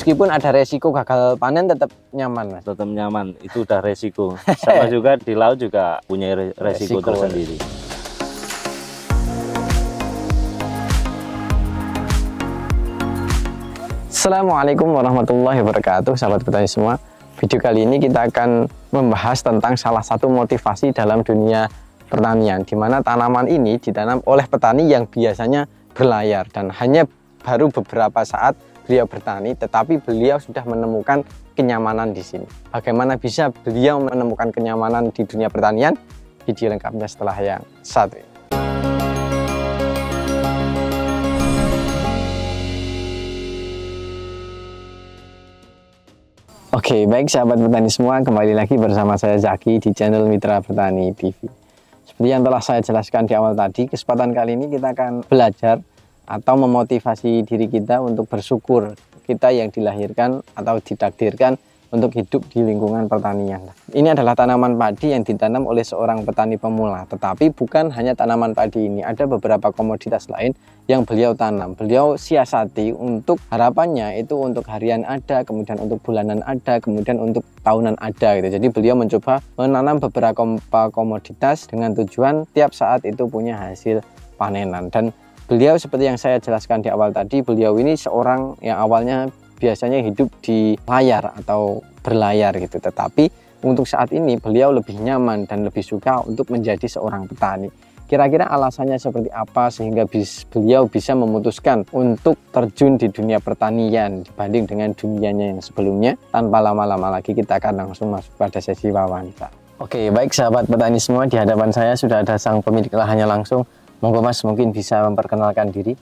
Meskipun ada resiko gagal panen tetap nyaman, Mas. Tetap nyaman, itu udah resiko. Sama juga di laut juga punya resiko tersendiri. Assalamualaikum warahmatullahi wabarakatuh, sahabat petani semua. Video kali ini kita akan membahas tentang salah satu motivasi dalam dunia pertanian, di mana tanaman ini ditanam oleh petani yang biasanya berlayar, dan hanya baru beberapa saat beliau bertani, tetapi beliau sudah menemukan kenyamanan di sini. Bagaimana bisa beliau menemukan kenyamanan di dunia pertanian? Video lengkapnya setelah yang satu ini. Oke, baik sahabat petani semua, kembali lagi bersama saya Zaki di channel Mitra Petani TV. Seperti yang telah saya jelaskan di awal tadi, kesempatan kali ini kita akan belajar atau memotivasi diri kita untuk bersyukur kita yang dilahirkan atau ditakdirkan untuk hidup di lingkungan pertanian. Ini adalah tanaman padi yang ditanam oleh seorang petani pemula, tetapi bukan hanya tanaman padi ini, ada beberapa komoditas lain yang beliau tanam. Beliau siasati untuk harapannya itu untuk harian ada, kemudian untuk bulanan ada, kemudian untuk tahunan ada gitu. Jadi beliau mencoba menanam beberapa komoditas dengan tujuan tiap saat itu punya hasil panenan. Dan beliau seperti yang saya jelaskan di awal tadi, beliau ini seorang yang awalnya biasanya hidup di layar atau berlayar gitu, tetapi untuk saat ini beliau lebih nyaman dan lebih suka untuk menjadi seorang petani. Kira-kira alasannya seperti apa sehingga beliau bisa memutuskan untuk terjun di dunia pertanian dibanding dengan dunianya yang sebelumnya? Tanpa lama-lama lagi kita akan langsung masuk pada sesi wawancara. Oke, baik sahabat petani semua, di hadapan saya sudah ada sang pemilik lahannya langsung. Monggo Mas, mungkin bisa memperkenalkan diri.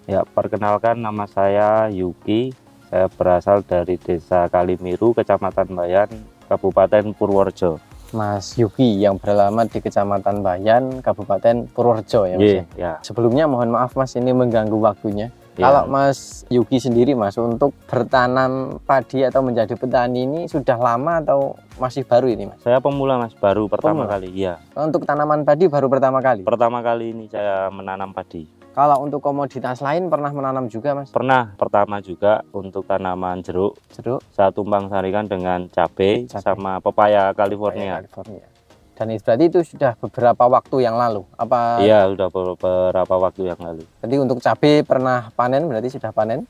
Ya, perkenalkan, nama saya Yuki. Saya berasal dari Desa Kalimiru, Kecamatan Bayan, Kabupaten Purworejo. Mas Yuki yang beralamat di Kecamatan Bayan, Kabupaten Purworejo ya Mas. Ya. Sebelumnya mohon maaf Mas, ini mengganggu waktunya. Ya. Kalau Mas Yuki sendiri Mas, untuk bertanam padi atau menjadi petani ini sudah lama atau masih baru ini Mas? Saya pemula Mas, baru pertama kali. Iya. Untuk tanaman padi baru pertama kali? Pertama kali ini saya menanam padi. Kalau untuk komoditas lain pernah menanam juga Mas? Pernah, pertama juga untuk tanaman jeruk. Saya tumpang sarikan dengan cabai sama pepaya California. Dan berarti itu sudah beberapa waktu yang lalu? Apa? Iya, sudah beberapa waktu yang lalu. Jadi untuk cabai pernah panen, berarti sudah panen?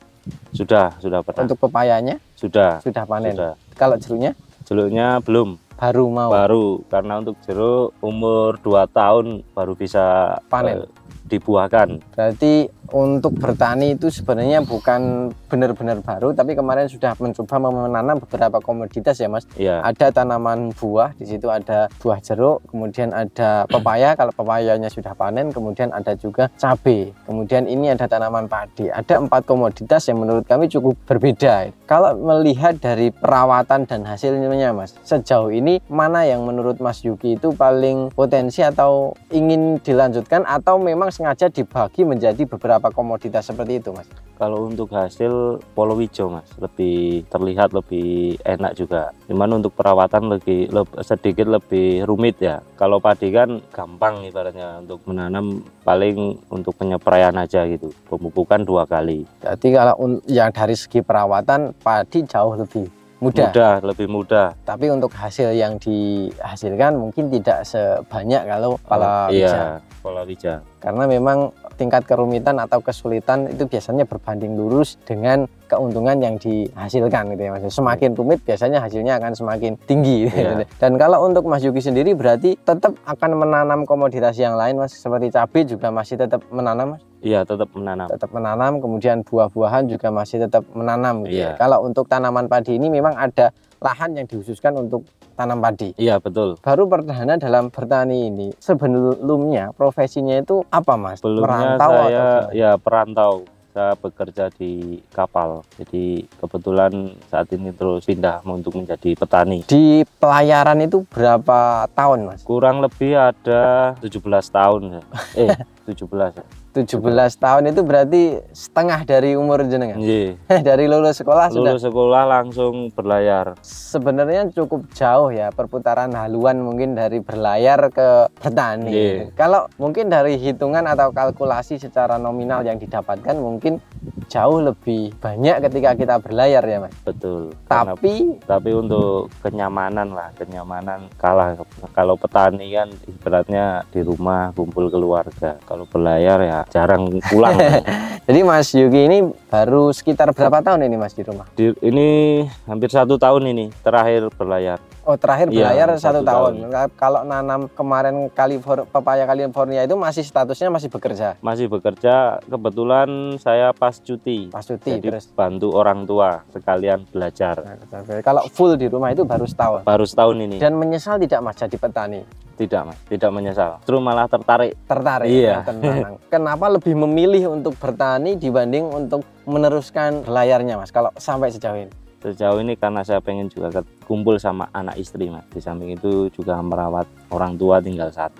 Sudah pernah. Untuk pepayanya? Sudah panen. Sudah. Kalau jeruknya? Jeruknya belum. Baru mau? Baru, karena untuk jeruk umur 2 tahun baru bisa panen. Dibuahkan. Berarti untuk bertani itu sebenarnya bukan benar-benar baru, tapi kemarin sudah mencoba menanam beberapa komoditas ya Mas. Iya. Ada tanaman buah, di situ ada buah jeruk, kemudian ada pepaya, kalau pepayanya sudah panen, kemudian ada juga cabai, kemudian ini ada tanaman padi. Ada 4 komoditas yang menurut kami cukup berbeda. Kalau melihat dari perawatan dan hasilnya Mas, sejauh ini mana yang menurut Mas Yuki itu paling potensi atau ingin dilanjutkan, atau memang sengaja dibagi menjadi beberapa komoditas seperti itu Mas? Kalau untuk hasil polowijo Mas, lebih terlihat lebih enak juga. Cuman untuk perawatan sedikit lebih rumit ya. Kalau padi kan gampang ibaratnya, untuk menanam paling untuk penyepraian aja gitu. Pemupukan 2 kali. Jadi kalau yang dari segi perawatan padi jauh lebih lebih mudah. Tapi untuk hasil yang dihasilkan mungkin tidak sebanyak kalau palawija. Iya, palawija. Karena memang tingkat kerumitan atau kesulitan itu biasanya berbanding lurus dengan keuntungan yang dihasilkan gitu ya Mas. Semakin rumit biasanya hasilnya akan semakin tinggi. Iya. Dan kalau untuk Mas Yuki sendiri berarti tetap akan menanam komoditas yang lain Mas, seperti cabai juga masih tetap menanam Mas? Iya, tetap menanam. Tetap menanam, kemudian buah-buahan juga masih tetap menanam gitu ya. Kalau untuk tanaman padi ini memang ada lahan yang dikhususkan untuk tanam padi. Iya, betul. Baru perdana dalam bertani ini. Sebelumnya profesinya itu apa Mas? Sebelumnya perantau saya atau ya perantau. Saya bekerja di kapal. Jadi kebetulan saat ini terus pindah untuk menjadi petani. Di pelayaran itu berapa tahun Mas? Kurang lebih ada 17 tahun ya. 17 ya. 17 tahun itu berarti setengah dari umur jenengan. Iya. Dari lulus sekolah sudah. Lulus sekolah langsung berlayar. Sebenarnya cukup jauh ya perputaran haluan mungkin dari berlayar ke bertani. Iya. Kalau mungkin dari hitungan atau kalkulasi secara nominal yang didapatkan mungkin jauh lebih banyak ketika kita berlayar ya Mas. Betul. Tapi untuk kenyamanan kalah. Kalau petani kan ibaratnya di rumah kumpul keluarga. Kalau berlayar ya jarang pulang. jadi Mas Yuki ini baru sekitar berapa tahun ini Mas di rumah? Ini hampir 1 tahun ini terakhir berlayar. Oh terakhir Iya, berlayar 1 tahun. tahun. Kalau nanam kemarin pepaya California itu masih statusnya masih bekerja? Masih bekerja, kebetulan saya pas cuti. Pas cuti, Jadi terus bantu orang tua sekalian belajar. kalau full di rumah itu baru setahun. Baru setahun ini. Dan menyesal tidak Mas jadi petani? Tidak Mas, tidak menyesal. Terus malah tertarik. Ya, Iya. Kenapa lebih memilih untuk bertani dibanding untuk meneruskan berlayarnya Mas kalau sampai sejauh ini? Sejauh ini karena saya pengen juga kumpul sama anak istri Mas. Di samping itu juga merawat orang tua tinggal 1.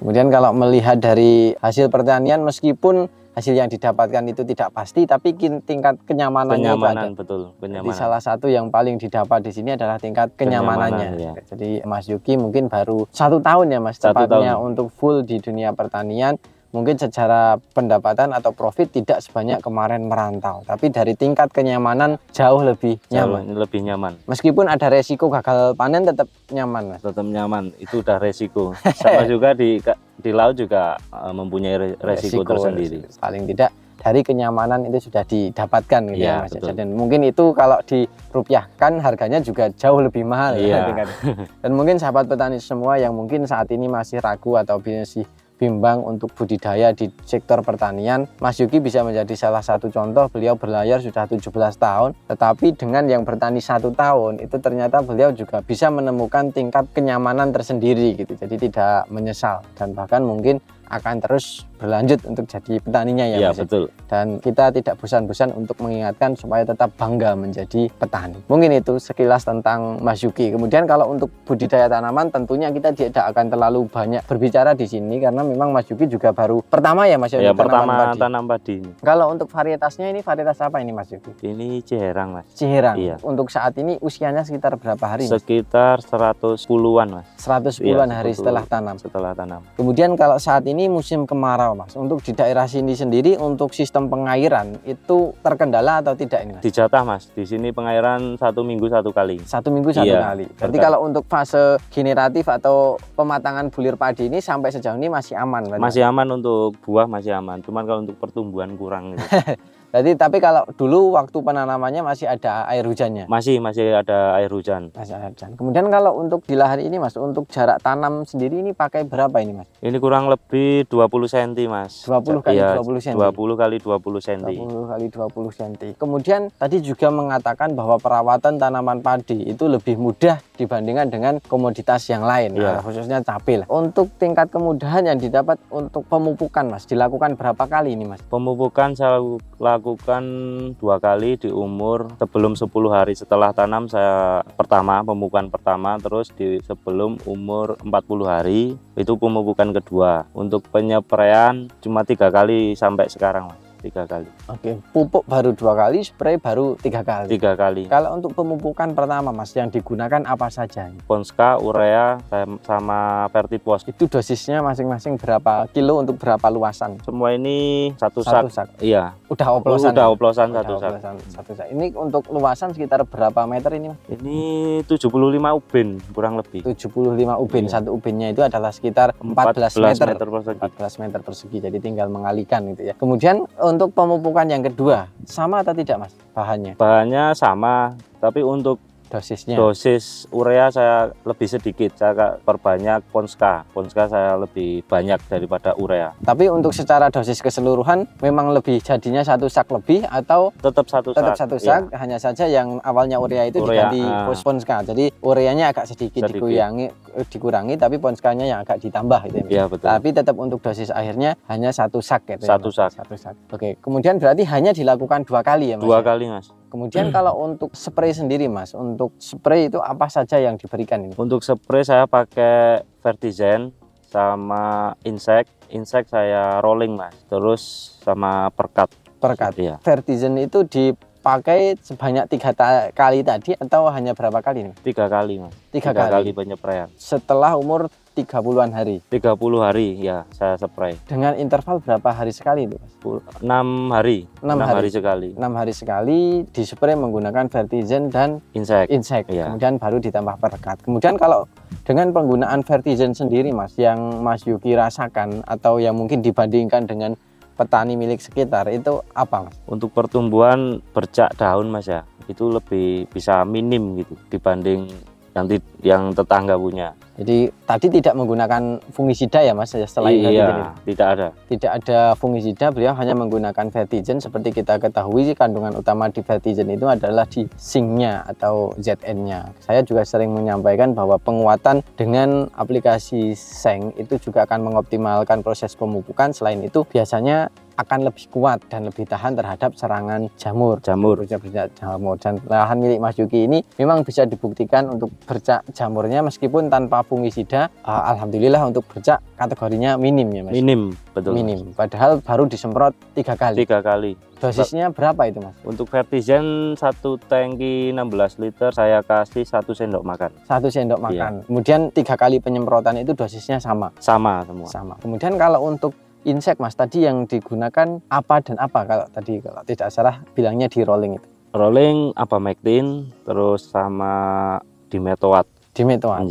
Kemudian kalau melihat dari hasil pertanian, meskipun hasil yang didapatkan itu tidak pasti, tapi tingkat kenyamanannya itu ada. Betul, kenyamanan. Jadi salah satu yang paling didapat di sini adalah tingkat kenyamanannya. Ya. Jadi Mas Yuki mungkin baru 1 tahun ya Mas, tepatnya untuk full di dunia pertanian. Mungkin secara pendapatan atau profit tidak sebanyak kemarin merantau, tapi dari tingkat kenyamanan jauh lebih nyaman. Meskipun ada resiko gagal panen tetap nyaman Mas. Tetap nyaman, itu udah resiko. Sama juga di laut juga mempunyai resiko tersendiri. Paling tidak dari kenyamanan itu sudah didapatkan gitu ya Mas. Betul. Dan mungkin itu kalau dirupiahkan harganya juga jauh lebih mahal. Iya. Dan mungkin sahabat petani semua yang mungkin saat ini masih ragu atau masih bimbang untuk budidaya di sektor pertanian, Mas Yuki bisa menjadi salah satu contoh. Beliau berlayar sudah 17 tahun, tetapi dengan yang bertani 1 tahun itu ternyata beliau juga bisa menemukan tingkat kenyamanan tersendiri gitu. Jadi tidak menyesal dan bahkan mungkin akan terus berlanjut untuk jadi petaninya ya Mas. Betul. Dan kita tidak bosan-bosan untuk mengingatkan supaya tetap bangga menjadi petani. Mungkin itu sekilas tentang Mas Yuki. Kemudian kalau untuk budidaya tanaman tentunya kita tidak akan terlalu banyak berbicara di sini karena memang Mas Yuki juga baru pertama ya Mas ya, pertama tanam padi. Kalau untuk varietasnya ini varietas apa ini Mas Yuki? Ini Ciherang Mas. Ciherang. Iya. Untuk saat ini usianya sekitar berapa hari? Sekitar 110-an Mas. 110-an hari setelah tanam. Kemudian kalau saat ini musim kemarau Mas, untuk di daerah sini sendiri untuk sistem pengairan itu terkendala atau tidak ini Mas? Dijatah Mas, di sini pengairan 1 minggu 1 kali. 1 minggu 1 kali. Berarti kalau untuk fase generatif atau pematangan bulir padi ini sampai sejauh ini masih aman? Masih aman untuk buah, masih aman. Cuman kalau untuk pertumbuhan kurang. Jadi tapi kalau dulu waktu penanamannya masih ada air hujannya? Masih ada air hujan. Masih ada hujan. Kemudian kalau untuk di lahan ini Mas, untuk jarak tanam sendiri ini pakai berapa ini Mas? Ini kurang lebih 20 cm Mas. 20 kali 20 cm? 20 kali 20 cm. 20 kali 20 cm. Kemudian tadi juga mengatakan bahwa perawatan tanaman padi itu lebih mudah dibandingkan dengan komoditas yang lain, khususnya cabai lah. Untuk tingkat kemudahan yang didapat untuk pemupukan Mas, dilakukan berapa kali ini Mas? Pemupukan saya lakukan 2 kali di umur sebelum 10 hari setelah tanam. Saya pemupukan pertama, terus sebelum umur 40 hari itu pemupukan kedua. Untuk penyepraian cuma 3 kali sampai sekarang Mas. 3 kali. Oke, pupuk baru 2 kali, spray baru 3 kali. 3 kali. Kalau untuk pemupukan pertama Mas, yang digunakan apa saja? Ponska, urea, sama Vertipos. Itu dosisnya masing-masing berapa kilo untuk berapa luasan? Semua ini satu sak. Iya. Udah oplosan. Udah oplosan satu sak. Ini untuk luasan sekitar berapa meter ini? Ini 75 ubin kurang lebih. 75 ubin. Satu ubinnya itu adalah sekitar 14 meter persegi. 14 meter persegi. Jadi tinggal mengalihkan gitu ya. Kemudian untuk pemupukan yang kedua, sama atau tidak Mas bahannya? Bahannya sama, tapi untuk dosis urea saya lebih sedikit. Saya perbanyak Ponska saya lebih banyak daripada urea. Tapi untuk secara dosis keseluruhan memang lebih jadinya 1 sak lebih atau tetap satu sak? Hanya saja yang awalnya urea itu diganti Ponska. Jadi ureanya agak sedikit dikurangi, tapi Ponskanya yang agak ditambah gitu ya. Iya, betul. Tapi tetap untuk dosis akhirnya hanya 1 sak gitu. 1 sak. Oke, kemudian berarti hanya dilakukan 2 kali ya Mas? 2 kali Mas. Kemudian kalau untuk spray sendiri Mas, untuk spray itu apa saja yang diberikan ini? Untuk spray saya pakai Vertizen sama Insect saya rolling Mas, terus sama Perkat. Iya. Vertizen itu pakai sebanyak 3 kali tadi atau hanya berapa kali nih? 3 kali Mas. 3 kali kali penyepraian. setelah umur 30-an hari. 30 hari ya saya spray. Dengan interval berapa hari sekali itu, Mas? 6 hari. 6 hari sekali. 6 hari sekali dispray menggunakan Vertizen dan Insect. Insect. Kemudian baru ditambah perekat. Kemudian kalau dengan penggunaan Vertizen sendiri, Mas, yang Mas Yuki rasakan atau yang mungkin dibandingkan dengan petani milik sekitar, itu apa, Mas? Untuk pertumbuhan bercak daun Mas ya, itu lebih bisa minim gitu dibanding yang tetangga punya. Jadi tadi tidak menggunakan fungisida ya, Mas, selain Vertizen ini? Tidak ada. Tidak ada fungisida, beliau hanya menggunakan Vertizen. Seperti kita ketahui, kandungan utama di Vertizen itu adalah di zinc-nya atau ZN-nya. Saya juga sering menyampaikan bahwa penguatan dengan aplikasi Seng itu juga akan mengoptimalkan proses pemupukan. Selain itu biasanya akan lebih kuat dan lebih tahan terhadap serangan jamur. Dan lahan milik Mas Yuki ini memang bisa dibuktikan untuk bercak jamurnya meskipun tanpa fungisida, alhamdulillah untuk bercak kategorinya minim ya, Mas. Minim, betul. Minim. Padahal baru disemprot 3 kali. 3 kali. Dosisnya berapa itu, Mas? Untuk Vertizen 1 tangki 16 liter saya kasih 1 sendok makan. 1 sendok makan. Kemudian 3 kali penyemprotan itu dosisnya sama. Sama semua. Sama. Kemudian kalau untuk insek, Mas, tadi yang digunakan apa dan apa? Kalau tidak salah bilangnya di rolling itu. Rolling Abamectin terus sama Dimetoat. Dimetoat.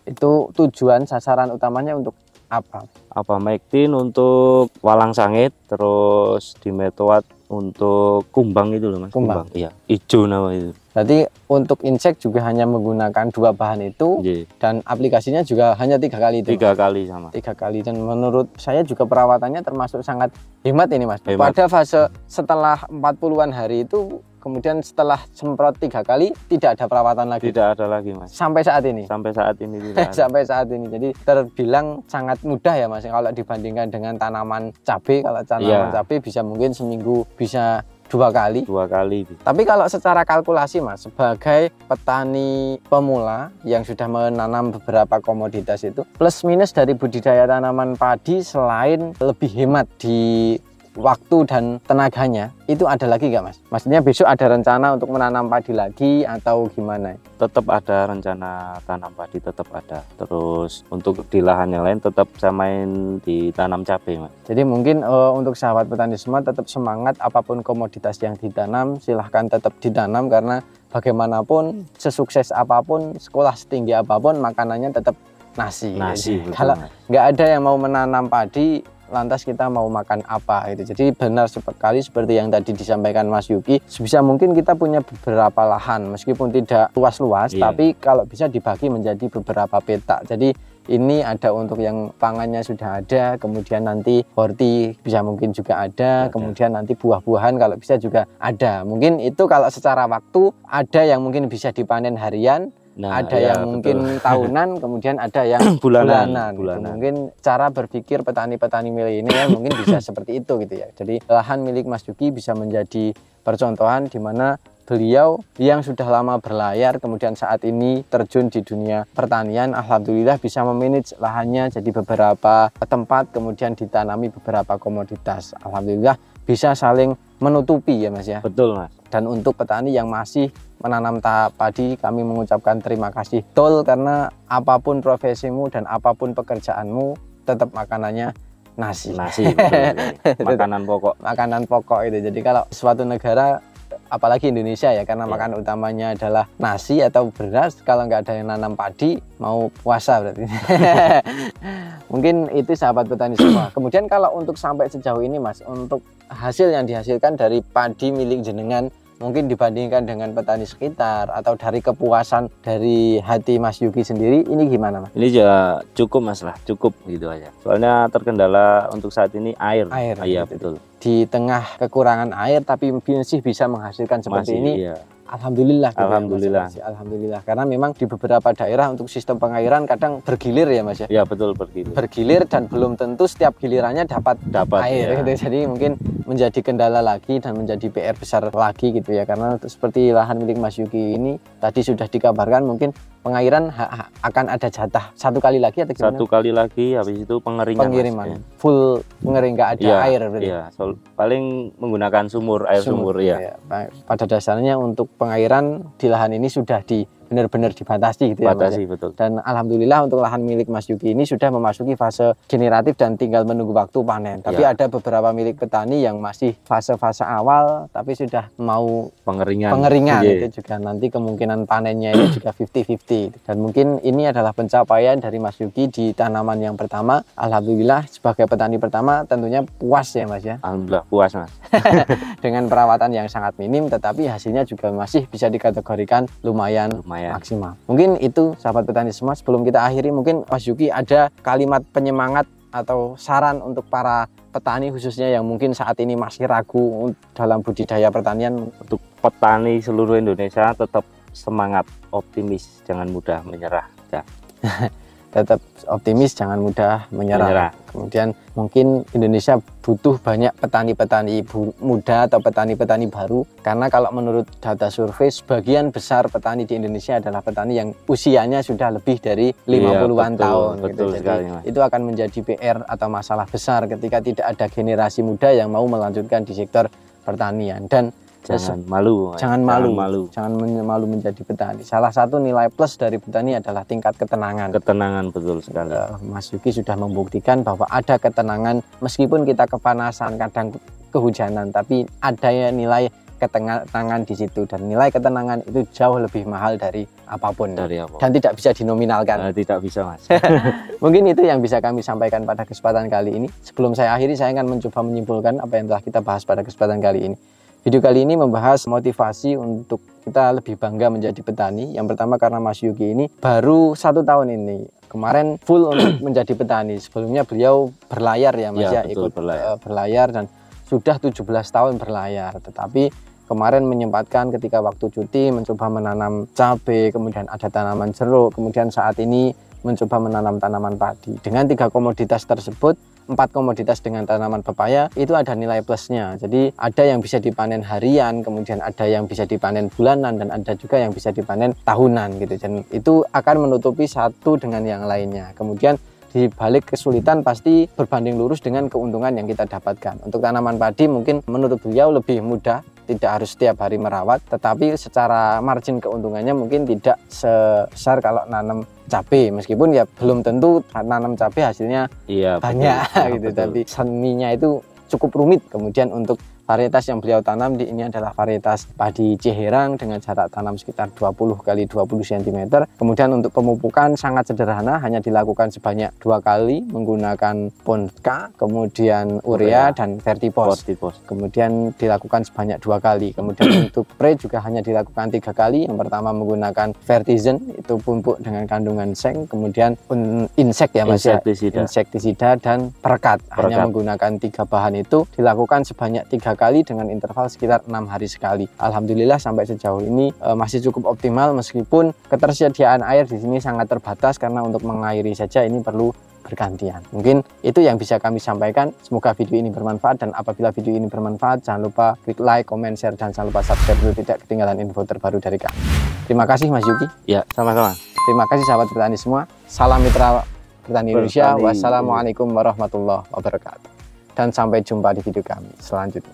Itu tujuan sasaran utamanya untuk apa? Abamectin untuk walang sangit, terus Dimetoat untuk kumbang itu loh, Mas. Kumbang. Iya, hijau nama itu. Berarti untuk insek juga hanya menggunakan 2 bahan itu. Dan aplikasinya juga hanya 3 kali itu. 3 kali sama. 3 kali, dan menurut saya juga perawatannya termasuk sangat hemat ini, Mas. Hemat. Pada fase setelah 40-an hari itu, kemudian setelah semprot 3 kali tidak ada perawatan lagi. Tidak ada lagi, Mas. Sampai saat ini. Sampai saat ini tidak ada. Sampai saat ini. Jadi terbilang sangat mudah ya, Mas, kalau dibandingkan dengan tanaman cabai. Kalau tanaman cabai bisa mungkin seminggu bisa 2 kali. 2 kali. Tapi kalau secara kalkulasi, Mas, sebagai petani pemula yang sudah menanam beberapa komoditas itu, plus minus dari budidaya tanaman padi selain lebih hemat di waktu dan tenaganya, itu ada lagi nggak, Mas? Maksudnya besok ada rencana untuk menanam padi lagi atau gimana? Tetap ada rencana tanam padi, tetap ada. Terus untuk di lahan yang lain tetap saya main di tanam cabai, Mas. Jadi mungkin untuk sahabat petani semua tetap semangat, apapun komoditas yang ditanam silahkan tetap ditanam, karena bagaimanapun sesukses apapun, sekolah setinggi apapun, makanannya tetap nasi. Kalau nggak ada yang mau menanam padi, lantas kita mau makan apa gitu. Jadi benar sekali seperti yang tadi disampaikan Mas Yuki, sebisa mungkin kita punya beberapa lahan meskipun tidak luas-luas, tapi kalau bisa dibagi menjadi beberapa petak. Jadi ini ada untuk yang pangannya sudah ada, kemudian nanti horti bisa mungkin juga ada, kemudian nanti buah-buahan kalau bisa juga ada. Mungkin itu kalau secara waktu ada yang mungkin bisa dipanen harian, ada yang mungkin tahunan, kemudian ada yang bulanan. Mungkin cara berpikir petani-petani milenial mungkin bisa seperti itu gitu ya. Jadi lahan milik Mas Yuki bisa menjadi percontohan di mana beliau yang sudah lama berlayar kemudian saat ini terjun di dunia pertanian, alhamdulillah bisa memanage lahannya jadi beberapa tempat, kemudian ditanami beberapa komoditas. Alhamdulillah bisa saling menutupi ya, Mas ya. Betul, Mas. Dan untuk petani yang masih menanam padi, kami mengucapkan terima kasih Tol, karena apapun profesimu dan apapun pekerjaanmu tetap makanannya nasi. Makanan pokok. Makanan pokok itu. Jadi kalau suatu negara, apalagi Indonesia ya, karena makanan utamanya adalah nasi atau beras, kalau nggak ada yang nanam padi mau puasa berarti. Mungkin itu sahabat petani semua. Kemudian kalau untuk sampai sejauh ini, Mas, untuk hasil yang dihasilkan dari padi milik jenengan, mungkin dibandingkan dengan petani sekitar atau dari kepuasan dari hati Mas Yuki sendiri, ini gimana, Mas? Ini ya cukup, Mas lah, cukup gitu aja. Soalnya terkendala untuk saat ini air. Iya, betul. Di tengah kekurangan air tapi masih bisa menghasilkan seperti ini. Iya. Alhamdulillah. Alhamdulillah. Gitu ya, Mas. Alhamdulillah. Karena memang di beberapa daerah untuk sistem pengairan kadang bergilir ya, Mas ya. Ya, betul, bergilir. Bergilir dan belum tentu setiap gilirannya dapat air. Ya. Gitu. Jadi mungkin menjadi kendala lagi dan menjadi PR besar lagi gitu ya. Karena seperti lahan milik Mas Yuki ini tadi sudah dikabarkan mungkin pengairan akan ada jatah 1 kali lagi atau gimana? 1 kali lagi, habis itu pengeringan. Pengiriman, Mas, ya. full pengering, nggak ada air berarti? Iya, paling menggunakan air sumur ya. Pada dasarnya untuk pengairan di lahan ini sudah benar-benar dibatasi gitu ya, Mas, ya? Betul. Dan alhamdulillah untuk lahan milik Mas Yuki ini sudah memasuki fase generatif dan tinggal menunggu waktu panen. Tapi ada beberapa milik petani yang masih fase-fase awal tapi sudah mau pengeringan. Itu juga nanti kemungkinan panennya ini juga 50-50. Dan mungkin ini adalah pencapaian dari Mas Yuki di tanaman yang pertama. Alhamdulillah sebagai petani pertama tentunya puas ya, Mas ya. Alhamdulillah puas, Mas. Dengan perawatan yang sangat minim tetapi hasilnya juga masih bisa dikategorikan lumayan maksimal. Mungkin itu sahabat petani semua, sebelum kita akhiri mungkin Mas Yuki ada kalimat penyemangat atau saran untuk para petani khususnya yang mungkin saat ini masih ragu dalam budidaya pertanian. Untuk petani seluruh Indonesia tetap semangat, optimis, jangan mudah menyerah ya. Tetap optimis, jangan mudah menyerah. Kemudian mungkin Indonesia butuh banyak petani-petani muda atau petani-petani baru, karena kalau menurut data survei sebagian besar petani di Indonesia adalah petani yang usianya sudah lebih dari 50-an tahun. Betul gitu. sekali, Jadi itu akan menjadi PR atau masalah besar ketika tidak ada generasi muda yang mau melanjutkan di sektor pertanian. Dan jangan malu menjadi petani. Salah satu nilai plus dari petani adalah tingkat ketenangan. Betul sekali. Mas Yuki sudah membuktikan bahwa ada ketenangan meskipun kita kepanasan, kadang kehujanan, tapi ada nilai ketenangan di situ, dan nilai ketenangan itu jauh lebih mahal dari apapun. Dan tidak bisa dinominalkan. Tidak bisa, Mas. Mungkin itu yang bisa kami sampaikan pada kesempatan kali ini. Sebelum saya akhiri, saya akan mencoba menyimpulkan apa yang telah kita bahas pada kesempatan kali ini. Video kali ini membahas motivasi untuk kita lebih bangga menjadi petani. Yang pertama karena Mas Yuki ini baru 1 tahun ini. Kemarin full untuk menjadi petani. Sebelumnya beliau berlayar ya, Mas ya, ikut berlayar dan sudah 17 tahun berlayar. Tetapi kemarin menyempatkan ketika waktu cuti mencoba menanam cabai, kemudian ada tanaman jeruk, kemudian saat ini mencoba menanam tanaman padi. Dengan 3 komoditas tersebut, 4 komoditas dengan tanaman pepaya, itu ada nilai plusnya. Jadi ada yang bisa dipanen harian, kemudian ada yang bisa dipanen bulanan, dan ada juga yang bisa dipanen tahunan gitu. Dan itu akan menutupi satu dengan yang lainnya. Kemudian di balik kesulitan pasti berbanding lurus dengan keuntungan yang kita dapatkan. Untuk tanaman padi mungkin menurut beliau lebih mudah, tidak harus setiap hari merawat, tetapi secara margin keuntungannya mungkin tidak sebesar kalau nanam cabai, meskipun ya belum tentu nanam cabai hasilnya banyak gitu. Tapi seninya itu cukup rumit. Kemudian untuk varietas yang beliau tanam ini adalah varietas padi Ciherang dengan jarak tanam sekitar 20 x 20 cm. Kemudian untuk pemupukan sangat sederhana, hanya dilakukan sebanyak 2 kali menggunakan Ponska, kemudian urea dan Vertipos. Kemudian dilakukan sebanyak 2 kali. Kemudian untuk spray juga hanya dilakukan 3 kali. Yang pertama menggunakan Vertizen, itu pupuk dengan kandungan seng, kemudian insek ya Mas, insektisida dan perekat. Hanya menggunakan 3 bahan itu, dilakukan sebanyak 3 kali dengan interval sekitar 6 hari sekali. Alhamdulillah sampai sejauh ini masih cukup optimal, meskipun ketersediaan air di sini sangat terbatas karena untuk mengairi saja ini perlu bergantian. Mungkin itu yang bisa kami sampaikan. Semoga video ini bermanfaat, dan apabila video ini bermanfaat jangan lupa klik like, comment, share, dan jangan lupa subscribe untuk tidak ketinggalan info terbaru dari kami. Terima kasih Mas Yuki. Ya, sama-sama. Terima kasih sahabat petani semua. Salam mitra petani Indonesia. Wassalamualaikum warahmatullahi wabarakatuh. Dan sampai jumpa di video kami selanjutnya.